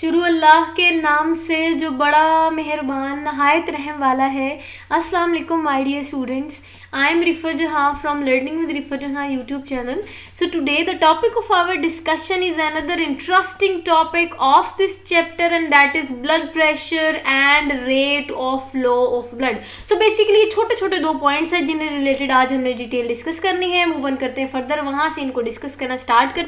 शुरू अल्लाह के नाम से जो बड़ा मेहरबान नहायत रहम वाला है। अस्सलाम वालेकुम my dear students, I am Rifa Jahan from learning with Rifa Jahan YouTube channel. So today the topic of our discussion is another interesting topic of this chapter, and that is blood pressure and rate of flow of blood. So basically ये छोटे छोटे दो points हैं जिन्हें related आज हमने detail discuss करनी है. मूव ऑन करते हैं फर्दर, वहां से इनको डिस्कस करना स्टार्ट करते हैं.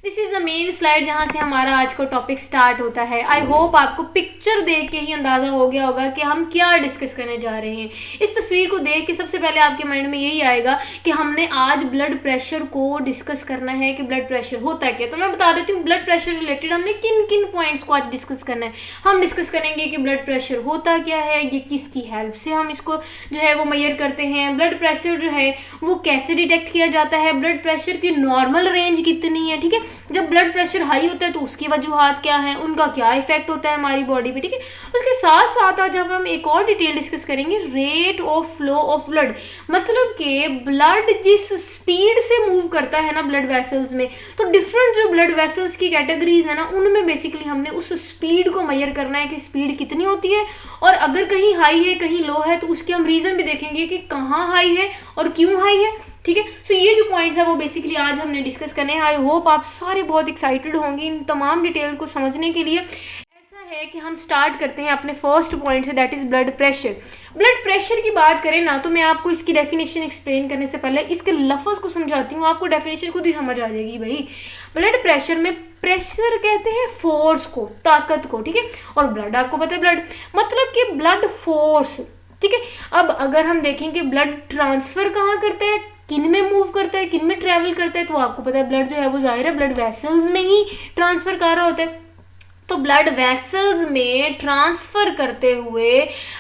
This is the main slide जहाँ से हमारा आज का टॉपिक स्टार्ट होता है. आई होप आपको पिक्चर देख के ही अंदाज़ा हो गया होगा कि हम क्या डिस्कस करने जा रहे हैं. इस तस्वीर को देख के सबसे पहले आपके माइंड में यही आएगा कि हमने आज ब्लड प्रेशर को डिस्कस करना है कि ब्लड प्रेशर होता है क्या. तो मैं बता देती हूँ ब्लड प्रेशर रिलेटेड हमने किन किन पॉइंट्स को आज डिस्कस करना है. हम डिस्कस करेंगे कि ब्लड प्रेशर होता क्या है, ये किसकी हेल्प से हम इसको जो है वो मेजर करते हैं, ब्लड प्रेशर जो है वो कैसे डिटेक्ट किया जाता है, ब्लड प्रेशर की नॉर्मल रेंज कितनी है. ठीक है, जब ब्लड प्रेशर हाई होता है तो उसकी वजूहात क्या हैं, उनका क्या इफेक्ट होता है हमारी बॉडी पे. ठीक है, उसके साथ साथ आज हम एक और डिटेल डिस्कस करेंगे rate of flow of blood. मतलब कि ब्लड जिस स्पीड से मूव करता है ना ब्लड वेसल्स में, तो डिफरेंट जो ब्लड वेसल्स की कैटेगरीज है ना उनमें बेसिकली हमने उस स्पीड को मेजर करना है कि स्पीड कितनी होती है, और अगर कहीं हाई है कहीं लो है तो उसके हम रीजन भी देखेंगे कि कहाँ हाई है और क्यों हाई है. ठीक है, सो ये जो पॉइंट्स है वो बेसिकली आज हमने डिस्कस करने हैं. आई होप आप सारे बहुत एक्साइटेड होंगे इन तमाम डिटेल को समझने के लिए. ऐसा है कि हम स्टार्ट करते हैं अपने फर्स्ट पॉइंट से, that is blood pressure. Blood pressure की बात करें ना तो मैं आपको इसकी डेफिनेशन एक्सप्लेन करने से पहले इसके लफ्ज़ को समझाती हूँ, आपको डेफिनेशन खुद ही समझ आ जाएगी भाई. ब्लड प्रेशर में प्रेशर कहते हैं फोर्स को, ताकत को. ठीक है, और ब्लड आपको पता है ब्लड मतलब कि ब्लड फोर्स. ठीक है, अब अगर हम देखें कि ब्लड ट्रांसफर कहाँ करता है, किन में मूव करता है, किन में ट्रैवल करता है, तो आपको पता है ब्लड जो है वो जाहिर है ब्लड वेसल्स में ही ट्रांसफर कर रहा होता है. तो ब्लड वेसल्स में ट्रांसफर करते हुए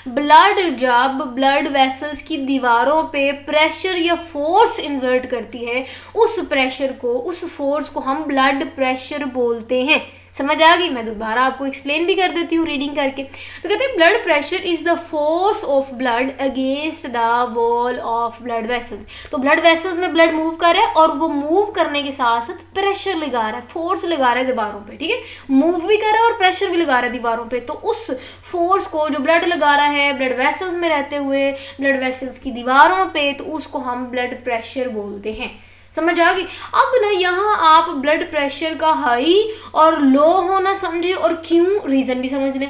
ब्लड जब ब्लड वेसल्स की दीवारों पे प्रेशर या फोर्स इंजर्ट करती है, उस प्रेशर को, उस फोर्स को हम ब्लड प्रेशर बोलते हैं. समझ आ गई? मैं दोबारा आपको एक्सप्लेन भी कर देती हूँ रीडिंग करके. तो कहते हैं blood pressure is the force of blood against the wall of blood vessels. तो ब्लड वेसल्स में ब्लड मूव कर रहा है और वो मूव करने के साथ साथ प्रेशर लगा रहा है, फोर्स लगा रहा है दीवारों पे. ठीक है, मूव भी कर रहा है और प्रेशर भी लगा रहा है दीवारों पे. तो उस फोर्स को जो ब्लड लगा रहा है ब्लड वेसल्स में रहते हुए ब्लड वेसल्स की दीवारों पे, तो उसको हम ब्लड प्रेशर बोलते हैं. समझ आ गई? अब ना यहाँ आप ब्लड प्रेशर का हाई और लो होना समझे और क्यों रीज़न भी समझ लें.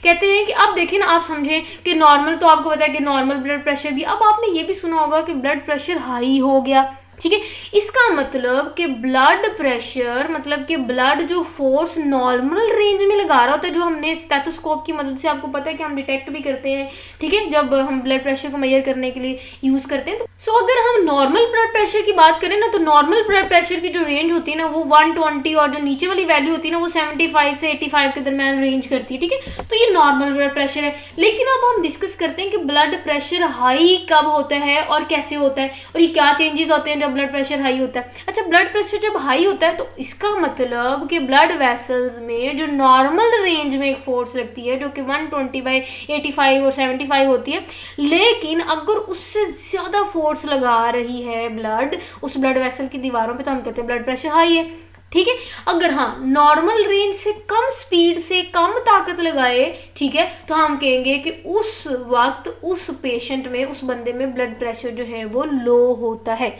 कहते हैं कि अब देखें ना, आप समझें कि नॉर्मल, तो आपको पता है कि नॉर्मल ब्लड प्रेशर भी, अब आपने ये भी सुना होगा कि ब्लड प्रेशर हाई हो गया. ठीक है, इसका मतलब कि ब्लड प्रेशर मतलब कि ब्लड जो फोर्स नॉर्मल रेंज में लगा रहा होता है, जो हमने स्टेथोस्कोप की मदद से आपको पता है कि हम डिटेक्ट भी करते हैं. ठीक है, जब हम ब्लड प्रेशर को मेजर करने के लिए यूज़ करते हैं. तो अगर हम नॉर्मल ब्लड प्रेशर की बात करें ना, तो नॉर्मल ब्लड प्रेशर की जो रेंज होती है ना वो 120, और जो नीचे वाली वैल्यू होती है ना वो 75 से 85 के दरमियान रेंज करती है. ठीक है, तो ये नॉर्मल ब्लड प्रेशर है. लेकिन अब हम डिस्कस करते हैं कि ब्लड प्रेशर हाई कब होता है और कैसे होता है, और ये क्या चेंजेस होते हैं जब ब्लड प्रेशर हाई होता है. अच्छा, ब्लड प्रेशर जब हाई होता है तो इसका मतलब कि ब्लड वेसल्स में जो नॉर्मल रेंज में एक फोर्स लगती है जो कि 120/85 और 75 होती है, लेकिन अगर उससे ज़्यादा फोर्स लगा रही है ब्लड उस ब्लड वेसल की दीवारों पे, तो हम कहते हैं ब्लड प्रेशर हाई है. ठीक है, अगर हाँ नॉर्मल रेंज से कम स्पीड से कम ताकत लगाए, ठीक है, तो हम कहेंगे कि उस वक्त उस पेशेंट में, उस बंदे में ब्लड प्रेशर जो है वो लो होता है.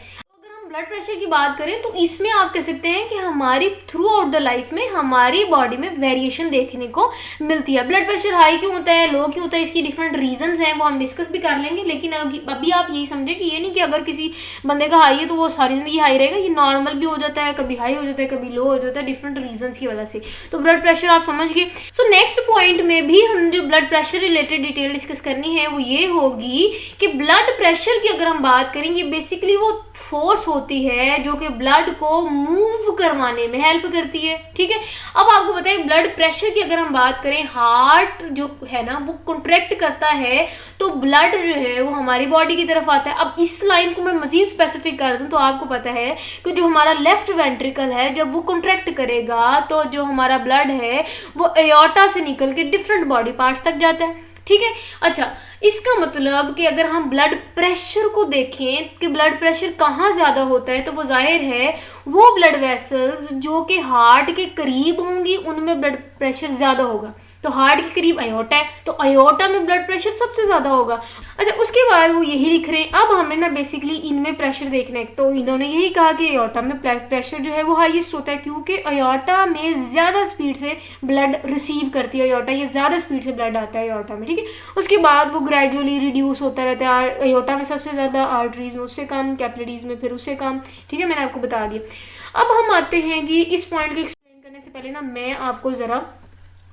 ब्लड प्रेशर की बात करें तो इसमें आप कह सकते हैं कि हमारी थ्रू आउट द लाइफ में हमारी बॉडी में वेरिएशन देखने को मिलती है. ब्लड प्रेशर हाई क्यों होता है, लो क्यों होता है, इसकी डिफरेंट रीजंस हैं, वो हम डिस्कस भी कर लेंगे. लेकिन अभी आप यही समझे कि ये नहीं कि अगर किसी बंदे का हाई है तो वो सारी जिंदगी हाई रहेगा. ये नॉर्मल भी हो जाता है, कभी हाई हो जाता है, कभी लो हो जाता है, डिफरेंट रीजंस की वजह से. तो ब्लड प्रेशर आप समझ गए. सो नेक्स्ट पॉइंट में भी हम जो blood pressure related detail discuss करनी है वो ये होगी कि ब्लड प्रेशर की अगर हम बात करेंगे, बेसिकली वो फोर्स होती है जो कि ब्लड को मूव करवाने में हेल्प करती है. ठीक है, अब आपको पता है ब्लड प्रेशर की अगर हम बात करें, हार्ट जो है ना वो कॉन्ट्रैक्ट करता है तो ब्लड जो है वो हमारी बॉडी की तरफ आता है. अब इस लाइन को मैं मजीद स्पेसिफिक कर दूं तो आपको पता है कि जो हमारा लेफ्ट वेंट्रिकल है जब वो कॉन्ट्रैक्ट करेगा तो जो हमारा ब्लड है वो एयोर्टा से निकल के डिफरेंट बॉडी पार्ट्स तक जाता है. ठीक है, अच्छा, इसका मतलब कि अगर हम ब्लड प्रेशर को देखें कि ब्लड प्रेशर कहाँ ज़्यादा होता है, तो वो जाहिर है वो ब्लड वेसल्स जो कि हार्ट के करीब होंगी उनमें ब्लड प्रेशर ज़्यादा होगा। तो हार्ट के करीब अयोटा है, तो अयोटा में ब्लड प्रेशर सबसे ज़्यादा होगा। अच्छा, उसके बाद वो यही लिख रहे हैं। अब हमें ना बेसिकली इनमें प्रेशर देखना है। तो इन्होंने यही कहा कि अयोटा में प्रेशर जो है वो हाईएस्ट होता है, क्योंकि अयोटा में ज़्यादा स्पीड से ब्लड रिसीव करती है अयोटा, ये ज़्यादा स्पीड से ब्लड आता है अयोटा में, ठीक है। उसके बाद वो ग्रेजुअली रिड्यूस होता रहता है। अयोटा में सबसे ज़्यादा, आर्टरीज में उससे कम, कैपिलरीज में फिर उससे कम, ठीक है, मैंने आपको बता दिया। अब हम आते हैं जी, इस पॉइंट को एक्सप्लेन करने से पहले ना मैं आपको ज़रा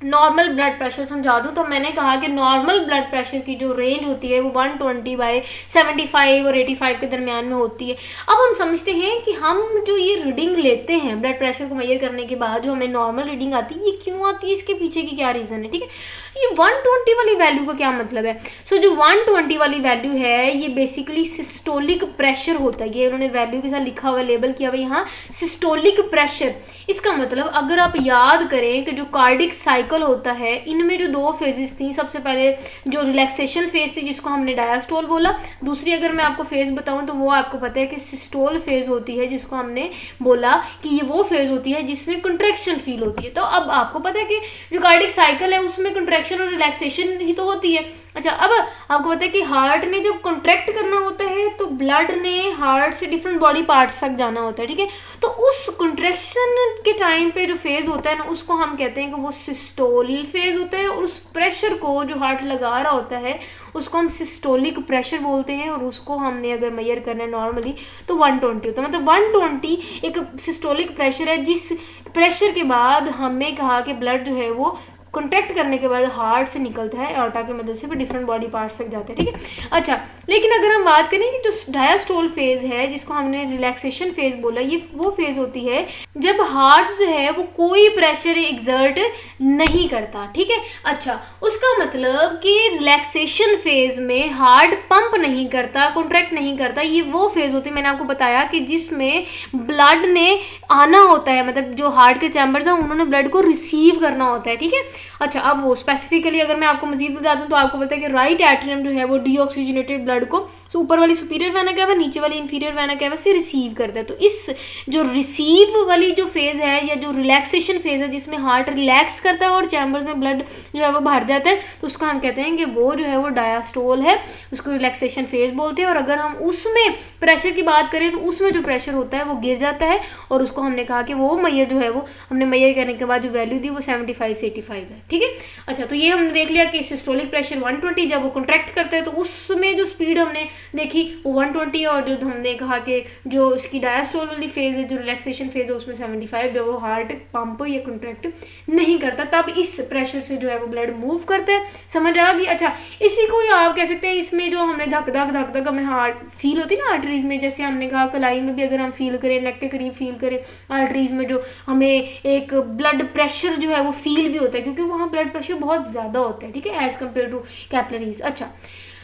नॉर्मल ब्लड प्रेशर समझा दूँ। तो मैंने कहा कि नॉर्मल ब्लड प्रेशर की जो रेंज होती है वो 120/75 और 85 के दरमियान में होती है। अब हम समझते हैं कि हम जो ये रीडिंग लेते हैं ब्लड प्रेशर को मेजर करने के बाद, जो हमें नॉर्मल रीडिंग आती है, ये क्यों आती है, इसके पीछे की क्या रीज़न है, ठीक है। ये 120 वाली वैल्यू का क्या मतलब है। सो जो 120 वाली वैल्यू है ये बेसिकली सिस्टोलिक प्रेशर होता है। ये उन्होंने वैल्यू के साथ लिखा हुआ, लेबल किया हुआ यहाँ सिस्टोलिक प्रेशर। इसका मतलब अगर आप याद करें कि जो कार्डिक साइकिल होता है, इनमें जो दो फेजेस थी, सबसे पहले जो रिलैक्सेशन फेज थी जिसको हमने डायस्टोल बोला, दूसरी अगर मैं आपको फेज बताऊं तो वो आपको पता है कि सिस्टोल फेज होती है, जिसको हमने बोला कि ये वो फेज होती है जिसमें कंट्रैक्शन फील होती है। तो अब आपको पता है कि जो कार्डिक साइकिल है उसमें कंट्रैक्शन और रिलैक्सेशन ही तो होती है। अच्छा, अब आपको पता है कि हार्ट ने जब कॉन्ट्रैक्ट करना होता है तो ब्लड ने हार्ट से डिफरेंट बॉडी पार्ट्स तक जाना होता है, ठीक है। तो उस कॉन्ट्रैक्शन के टाइम पे जो फेज होता है ना, उसको हम कहते हैं कि वो सिस्टोल फेज होता है। और उस प्रेशर को जो हार्ट लगा रहा होता है उसको हम सिस्टोलिक प्रेशर बोलते हैं। और उसको हमने अगर मेजर करना है नॉर्मली तो 120 होता है। मतलब 120 एक सिस्टोलिक प्रेशर है, जिस प्रेशर के बाद हमने कहा कि ब्लड जो है वो कॉन्ट्रैक्ट करने के बाद हार्ट से निकलता है, एओर्टा की मदद से, फिर डिफरेंट बॉडी पार्ट्स तक जाते हैं, ठीक है। अच्छा, लेकिन अगर हम बात करें कि जो डायस्टोल फेज है जिसको हमने रिलैक्सेशन फेज बोला, ये वो फेज होती है जब हार्ट जो है वो कोई प्रेशर एक्सर्ट नहीं करता, ठीक है। अच्छा, उसका मतलब कि रिलैक्सेशन फेज में हार्ट पंप नहीं करता, कॉन्ट्रैक्ट नहीं करता। ये वो फेज होती है, मैंने आपको बताया, कि जिसमें ब्लड ने आना होता है, मतलब जो हार्ट के चैम्बर्स हैं उन्होंने ब्लड को रिसीव करना होता है, ठीक है। अच्छा, अब वो स्पेसिफिकली अगर मैं आपको मजीद बता दूं तो आपको पता है कि राइट एट्रियम जो है वो डीऑक्सीजनेटेड ब्लड को ऊपर वाली सुपीरियर वेना कैवा, नीचे वाली इंफीरियर वेना कैवा से रिसीव करता है। तो इस जो रिसीव वाली जो फेज है या जो रिलैक्सेशन फेज है जिसमें हार्ट रिलैक्स करता है और चैम्बर्स में ब्लड जो है वो भर जाता है, तो उसको हम कहते हैं कि वो जो है वो डायस्टोल है, उसको रिलैक्सेशन फेज बोलते हैं। और अगर हम उसमें प्रेशर की बात करें तो उसमें जो प्रेशर होता है वो गिर जाता है, और उसको हमने कहा कि वो मैयर जो है वो हमने मैयर करने के बाद जो वैल्यू दी वो 75 से 85 है, ठीक है। अच्छा, तो ये हमने देख लिया कि सिस्टोलिक प्रेशर 120 जब वो कॉन्ट्रैक्ट करते हैं तो उसमें जो स्पीड हमने देखी वो 120, और जो हमने कहा कि जो उसकी डायस्टोल वाली फेज है, जो रिलैक्सेशन फेज है, उसमें 75, जब वो हार्ट पंप या कॉन्ट्रैक्ट नहीं करता तब इस प्रेशर से जो है वो ब्लड मूव करता है। समझ आ गई। अच्छा, इसी को आप कह सकते हैं, इसमें जो हमने धक धक धक धक हमें हार्ट फील होती है ना आर्टरीज में, जैसे हमने कहा कलाई में भी अगर हम फील करें, नेक के करीब फील करें, आर्टरीज में जो हमें एक ब्लड प्रेशर जो है वो फील भी होता है, क्योंकि वहाँ ब्लड प्रेशर बहुत ज़्यादा होता है, ठीक है, एज कम्पेयर टू कैपिलरीज। अच्छा,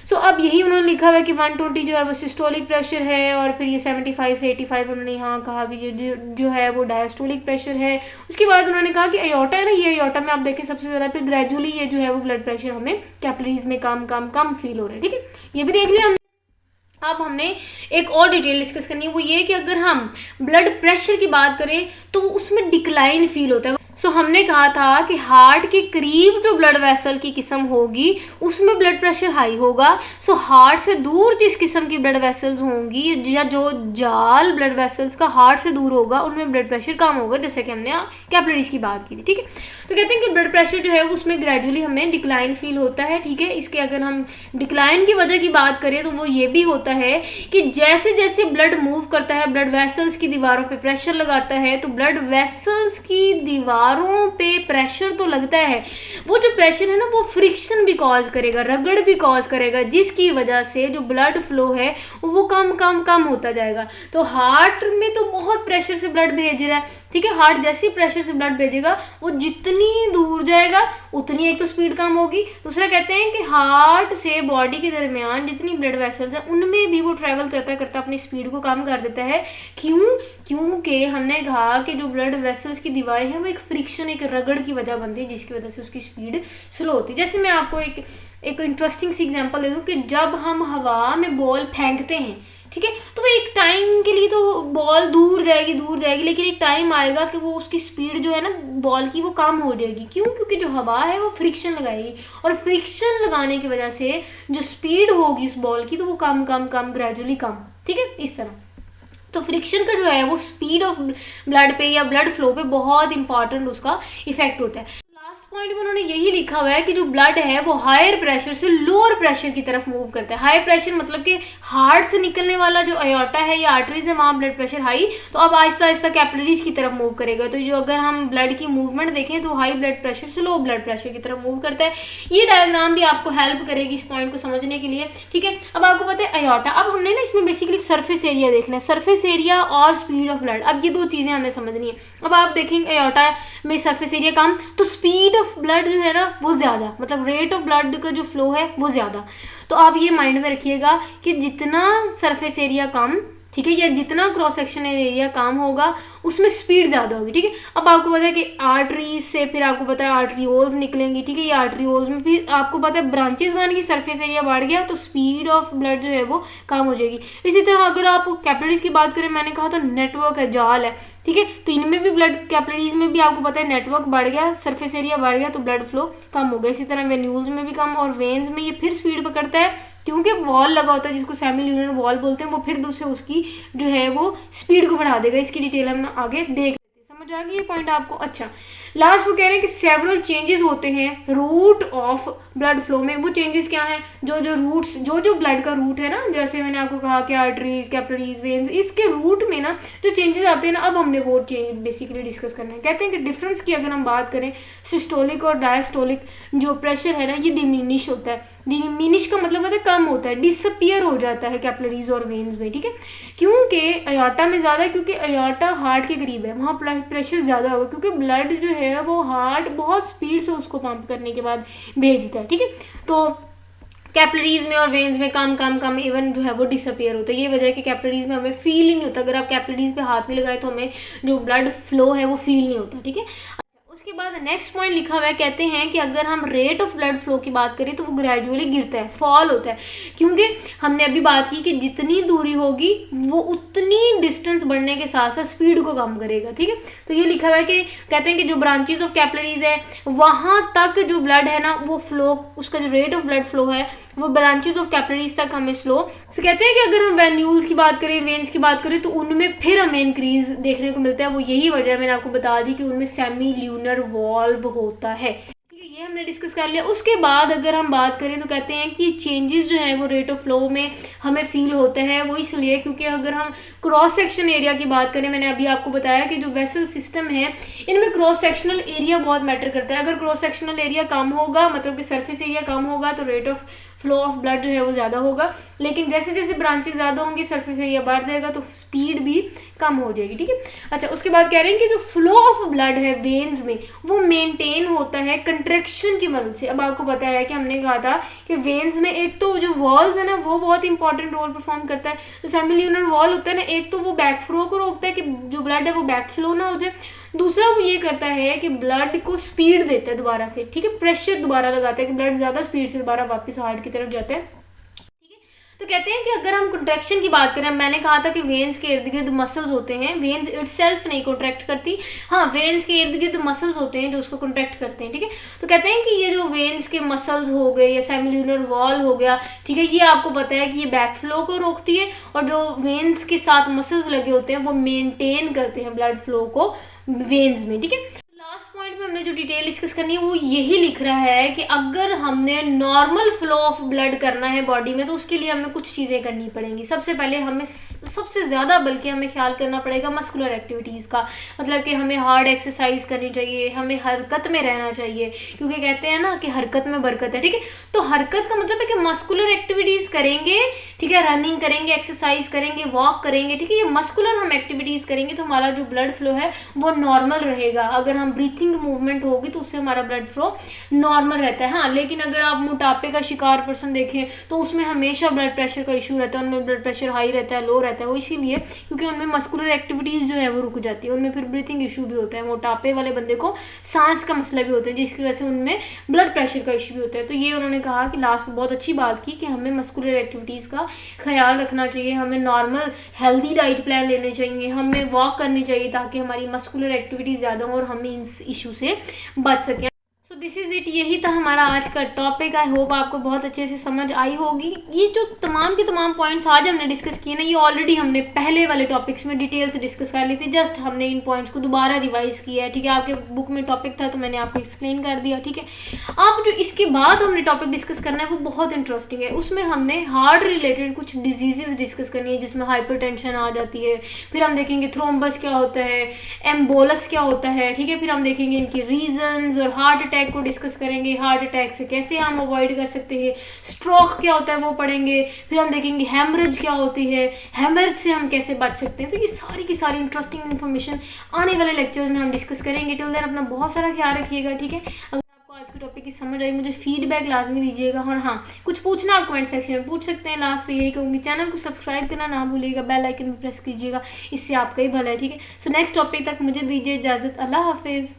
सो अब यही उन्होंने लिखा हुआ है कि 120 जो है वो सिस्टोलिक प्रेशर है, और फिर ये 75 से 85 उन्होंने यहाँ कहा कि जो है वो डायस्टोलिक प्रेशर है। उसके बाद उन्होंने कहा कि अयोटा है ना, ये अयोटा में आप देखें सबसे ज़्यादा, फिर ग्रेजुअली ये जो है वो ब्लड प्रेशर हमें कैपिलरीज में कम कम कम फील हो रहा है, ठीक है। ये भी देख लिया हमने। अब हमने एक और डिटेल डिस्कस करनी है, वो ये कि अगर हम ब्लड प्रेशर की बात करें तो उसमें डिक्लाइन फील होता है। सो हमने कहा था कि हार्ट के करीब जो ब्लड वेसल की किस्म होगी उसमें ब्लड प्रेशर हाई होगा। सो हार्ट से दूर जिस किस्म की ब्लड वेसल्स होंगी या जो जाल ब्लड वेसल्स का हार्ट से दूर होगा उनमें ब्लड प्रेशर कम होगा, जैसे कि हमने कैपिलरीज की बात की थी, ठीक है। तो कहते हैं कि ब्लड प्रेशर जो है उसमें ग्रेजुअली हमें डिक्लाइन फील होता है, ठीक है। इसके अगर हम डिक्लाइन की वजह की बात करें तो वो ये भी होता है कि जैसे जैसे ब्लड मूव करता है, ब्लड वेसल्स की दीवारों पे प्रेशर लगाता है, तो ब्लड वेसल्स की दीवारों पे प्रेशर तो लगता है, वो जो प्रेशर है ना वो फ्रिक्शन भी कॉज करेगा, रगड़ भी कॉज करेगा, जिसकी वजह से जो ब्लड फ्लो है वो कम कम कम होता जाएगा। तो हार्ट में तो बहुत प्रेशर से ब्लड भेज रहा है, ठीक है। हार्ट जैसी प्रेशर से ब्लड भेजेगा वो जितनी दूर जाएगा उतनी एक तो स्पीड कम होगी, दूसरा कहते हैं कि हार्ट से बॉडी के दरमियान जितनी ब्लड वेसल्स हैं उनमें भी वो ट्रैवल करता करता अपनी स्पीड को कम कर देता है। क्योंकि हमने कहा कि जो ब्लड वेसल्स की दीवारें हैं वो एक फ्रिक्शन, एक रगड़ की वजह बनती है, जिसकी वजह से उसकी स्पीड स्लो होती है। जैसे मैं आपको एक इंटरेस्टिंग सी एग्जांपल दे दूँ कि जब हम हवा में बॉल फेंकते हैं, ठीक है। तो वो एक टाइम के लिए तो बॉल दूर जाएगी, लेकिन एक टाइम आएगा कि वो उसकी स्पीड जो है ना बॉल की वो कम हो जाएगी। क्यों? क्योंकि जो हवा है वो फ्रिक्शन लगाएगी, और फ्रिक्शन लगाने की वजह से जो स्पीड होगी उस बॉल की तो वो कम कम कम ग्रेजुअली कम, ठीक है, इस तरह। तो फ्रिक्शन का जो है वो स्पीड ऑफ ब्लड पे या ब्लड फ्लो पे बहुत इंपॉर्टेंट उसका इफेक्ट होता है। लास्ट पॉइंट में उन्होंने यही लिखा हुआ है कि जो ब्लड है वो हायर प्रेशर से लोअर प्रेशर की तरफ मूव करता है। हाई प्रेशर मतलब कि हार्ट से निकलने वाला जो अयोर्टा है या आर्टरीज है वहाँ ब्लड प्रेशर हाई, तो अब आहिस्ता आहिस्ता कैपिलरीज की तरफ मूव करेगा। तो जो अगर हम ब्लड की मूवमेंट देखें तो हाई ब्लड प्रेशर से लो ब्लड प्रेशर की तरफ मूव करता है। ये डायग्राम भी आपको हेल्प करेगी इस पॉइंट को समझने के लिए, ठीक है। अब आपको पता है अयोर्टा, अब हमने ना इसमें बेसिकली सरफेस एरिया देखना है, सरफेस एरिया और स्पीड ऑफ ब्लड, अब ये दो चीज़ें हमें समझनी है। अब आप देखेंगे अयोर्टा में सरफेस एरिया कम तो स्पीड ऑफ ब्लड जो है ना वो ज़्यादा, मतलब रेट ऑफ ब्लड का जो फ्लो है वो ज़्यादा। तो आप ये माइंड में रखिएगा कि जितना सरफेस एरिया कम, ठीक है, या जितना क्रॉस सेक्शनल एरिया कम होगा उसमें स्पीड ज़्यादा होगी, ठीक है। अब आपको पता है कि आर्टरीज से फिर आपको पता है आर्टरीओल्स निकलेंगी, ठीक है, ये आर्टरीओल्स में फिर आपको पता है ब्रांचेस बनेंगी, सरफेस एरिया बढ़ गया तो स्पीड ऑफ ब्लड जो है वो कम हो जाएगी। इसी तरह अगर आप कैपिलरीज की बात करें, मैंने कहा था नेटवर्क है, जाल है, ठीक है, तो इनमें भी ब्लड कैपिलरीज में भी आपको पता है नेटवर्क बढ़ गया, सरफेस एरिया बढ़ गया तो ब्लड फ्लो कम हो गया। इसी तरह वेन्यूल्स में भी कम, और वेन्स में ये फिर स्पीड पकड़ता है क्योंकि वॉल लगा होता है जिसको सेमी ल्यूनर वॉल बोलते हैं, वो फिर दूसरे उसकी जो है वो स्पीड को बढ़ा देगा। इसकी डिटेल हम आगे देख लेते हैं। समझ आ गई ये पॉइंट आपको? अच्छा, लास्ट वो कह रहे हैं कि सेवरल चेंजेस होते हैं रूट ऑफ ब्लड फ्लो में। वो चेंजेस क्या हैं? जो रूट्स, जो ब्लड का रूट है ना, जैसे मैंने आपको कहा कि आर्टरीज, कैपिलरीज, वेन्स, इसके रूट में ना जो चेंजेस आते हैं ना, अब हमने वो चेंज बेसिकली डिस्कस करना है। कहते हैं कि डिफरेंस की अगर हम बात करें, सिस्टोलिक और डायस्टोलिक जो प्रेशर है ना ये डिमिनिश होता है। डिमिनिश का मतलब है कम होता है, डिसअपियर हो जाता है कैपिलरीज और वेन्स में, ठीक है। क्योंकि अयोर्टा में ज़्यादा, क्योंकि अयोर्टा हार्ट के करीब है, वहाँ प्रेशर ज़्यादा होगा, क्योंकि ब्लड जो है वो हार्ट बहुत स्पीड से उसको पंप करने के बाद भेजता है, ठीक है। तो कैपिलरीज में और वेन्स में कम कम कम इवन जो है वो डिसअपियर होता है। ये वजह है कि कैपिलरीज में हमें फील ही नहीं होता, अगर आप कैपिलरीज पे हाथ भी लगाए तो हमें जो ब्लड फ्लो है वो फील नहीं होता, ठीक है। उसके बाद नेक्स्ट पॉइंट लिखा हुआ है, कहते हैं कि अगर हम रेट ऑफ ब्लड फ्लो की बात करें तो वो ग्रेजुअली गिरता है, फॉल होता है, क्योंकि हमने अभी बात की कि जितनी दूरी होगी वो उतनी डिस्टेंस बढ़ने के साथ साथ स्पीड को कम करेगा, ठीक है। तो ये लिखा हुआ है कि कहते हैं कि जो ब्रांचेस ऑफ कैपिलरीज है वहाँ तक जो ब्लड है ना वो फ्लो, उसका जो रेट ऑफ ब्लड फ्लो है वो ब्रांचेस ऑफ कैपिलरीज तक हमें स्लो। तो कहते हैं कि अगर हम वेन्यूल्स की बात करें, वेन्स की बात करें तो उनमें फिर हमें इंक्रीज देखने को मिलता है। वो यही वजह है, मैंने आपको बता दी कि उनमें सेमी ल्यूनर वॉल्व होता है, ठीक है। ये हमने डिस्कस कर लिया। उसके बाद अगर हम बात करें तो कहते हैं कि चेंजेस जो है वो रेट ऑफ फ्लो में हमें फील होते हैं, वो इसलिए क्योंकि अगर हम क्रॉस सेक्शन एरिया की बात करें, मैंने अभी आपको बताया कि जो वेसल सिस्टम है इनमें क्रॉस सेक्शनल एरिया बहुत मैटर करता है। अगर क्रॉस सेक्शनल एरिया कम होगा, मतलब कि सरफेस एरिया कम होगा, तो rate of flow of blood जो है वो ज़्यादा होगा। लेकिन जैसे जैसे ब्रांचेस ज़्यादा होंगी, सरफेस एरिया बढ़ जाएगा तो स्पीड भी कम हो जाएगी, ठीक है। अच्छा, उसके बाद कह रहे हैं कि जो फ्लो ऑफ ब्लड है वेन्स में वो मेंटेन होता है कंट्रैक्शन की मदद से। अब आपको पता है कि हमने कहा था कि वेन्स में एक तो जो वॉल्स है ना वो बहुत इंपॉर्टेंट रोल परफॉर्म करता है। जो सेमी ल्यूनर वॉल होता है ना, एक तो वो बैक फ्लो को रोकता है कि जो ब्लड है वो बैक फ्लो ना हो जाए, दूसरा वो ये करता है कि ब्लड को स्पीड देता है दोबारा से, ठीक है, प्रेशर दोबारा लगाता है कि ब्लड ज़्यादा स्पीड से दोबारा वापस हार्ट की तरफ जाता है, ठीक है। तो कहते हैं कि अगर हम कंट्रैक्शन की बात करें, मैंने कहा था कि वेन्स के इर्द गिर्द मसल्स होते हैं, वेन्स इटसेल्फ नहीं कॉन्ट्रैक्ट करती, हाँ वेन्स के इर्द गिर्द मसल्स होते हैं जो उसको कॉन्ट्रैक्ट करते हैं, ठीक है। तो कहते हैं कि ये जो वेन्स के मसल्स हो गए या सेमी ल्यूनर वॉल हो गया, ठीक है, ये आपको पता है कि ये बैक फ्लो को रोकती है, और जो वेन्स के साथ मसल्स लगे होते हैं वो मेनटेन करते हैं ब्लड फ्लो को वेन्स में, ठीक है। लास्ट पॉइंट में हमने जो डिटेल डिस्कस करनी है वो यही लिख रहा है कि अगर हमने नॉर्मल फ्लो ऑफ ब्लड करना है बॉडी में तो उसके लिए हमें कुछ चीज़ें करनी पड़ेंगी। सबसे पहले हमें सबसे ज़्यादा बल्कि हमें ख्याल करना पड़ेगा मस्कुलर एक्टिविटीज़ का, मतलब कि हमें हार्ड एक्सरसाइज करनी चाहिए, हमें हरकत में रहना चाहिए, क्योंकि कहते हैं ना कि हरकत में बरकत है, ठीक है। तो हरकत का मतलब है कि मस्कुलर एक्टिविटीज़ करेंगे, ठीक है, रनिंग करेंगे, एक्सरसाइज करेंगे, वॉक करेंगे, ठीक है, ये मस्कुलर हम एक्टिविटीज़ करेंगे तो हमारा जो ब्लड फ्लो है वो नॉर्मल रहेगा। अगर हम ब्रीथिंग मूवमेंट होगी तो उससे हमारा ब्लड फ्लो नॉर्मल रहता है। हाँ, लेकिन अगर आप मोटापे का शिकार पर्सन देखें तो उसमें हमेशा ब्लड प्रेशर का इशू रहता है, उनमें ब्लड प्रेशर हाई रहता है, लो रहता है वो इसीलिए क्योंकि उनमें मस्कुलर एक्टिविटीज़ जो है वो रुक जाती है, उनमें फिर ब्रीथिंग इशू भी होता है, मोटापे वाले बंदे को सांस का मसला भी होता है जिसकी वजह से उनमें ब्लड प्रेशर का इशू भी होता है। तो ये उन्होंने कहा कि लास्ट में बहुत अच्छी बात की कि हमें मस्कुलर एक्टिविटीज़ का ख्याल रखना चाहिए, हमें नॉर्मल हेल्दी डाइट प्लान लेने चाहिए, हमें वॉक करनी चाहिए ताकि हमारी मस्कुलर एक्टिविटीज़ ज़्यादा हो और हम इस इशू से बच सकें। सो दिस इज़ इट, यही था हमारा आज का टॉपिक। आई होप आपको बहुत अच्छे से समझ आई होगी। ये जो तमाम के तमाम पॉइंट्स आज हमने डिस्कस किए ना, ये ऑलरेडी हमने पहले वाले टॉपिक्स में डिटेल से डिस्कस कर ली थी, जस्ट हमने इन पॉइंट्स को दोबारा रिवाइज किया है, ठीक है। आपके बुक में टॉपिक था तो मैंने आपको एक्सप्लेन कर दिया, ठीक है। अब जो इसके बाद हमने टॉपिक डिस्कस करना है वो बहुत इंटरेस्टिंग है। उसमें हमने हार्ट रिलेटेड कुछ डिजीजेज डिस्कस करनी है जिसमें हाइपरटेंशन आ जाती है, फिर हम देखेंगे थ्रोम्बस क्या होता है, एम्बोलस क्या होता है, ठीक है। फिर हम देखेंगे इनके रीजंस और हार्ट अटैक को डिस्कस करेंगे, हार्ट अटैक से कैसे हम अवॉइड कर सकते हैं, स्ट्रोक क्या होता है वो पढ़ेंगे, फिर हम देखेंगे हेमरेज क्या होती है, हेमरेज से हम कैसे बच सकते हैं। तो ये सारी की सारी इंटरेस्टिंग इन्फॉर्मेशन आने वाले लेक्चर में हम डिस्कस करेंगे। टिल देन अपना बहुत सारा ख्याल रखिएगा, ठीक है। अगर आपको आज की टॉपिक की समझ आई मुझे फीडबैक लाजमी दीजिएगा, और हाँ कुछ पूछना आप कमेंट सेक्शन में पूछ सकते हैं। लास्ट में यही कहूँगी चैनल को सब्सक्राइब करना ना भूलिएगा, बेल आइकन भी प्रेस कीजिएगा, इससे आपका ही भला है, ठीक है। सो नेक्स्ट टॉपिक तक मुझे दीजिए इजाज़त, अल्लाह हाफिज़।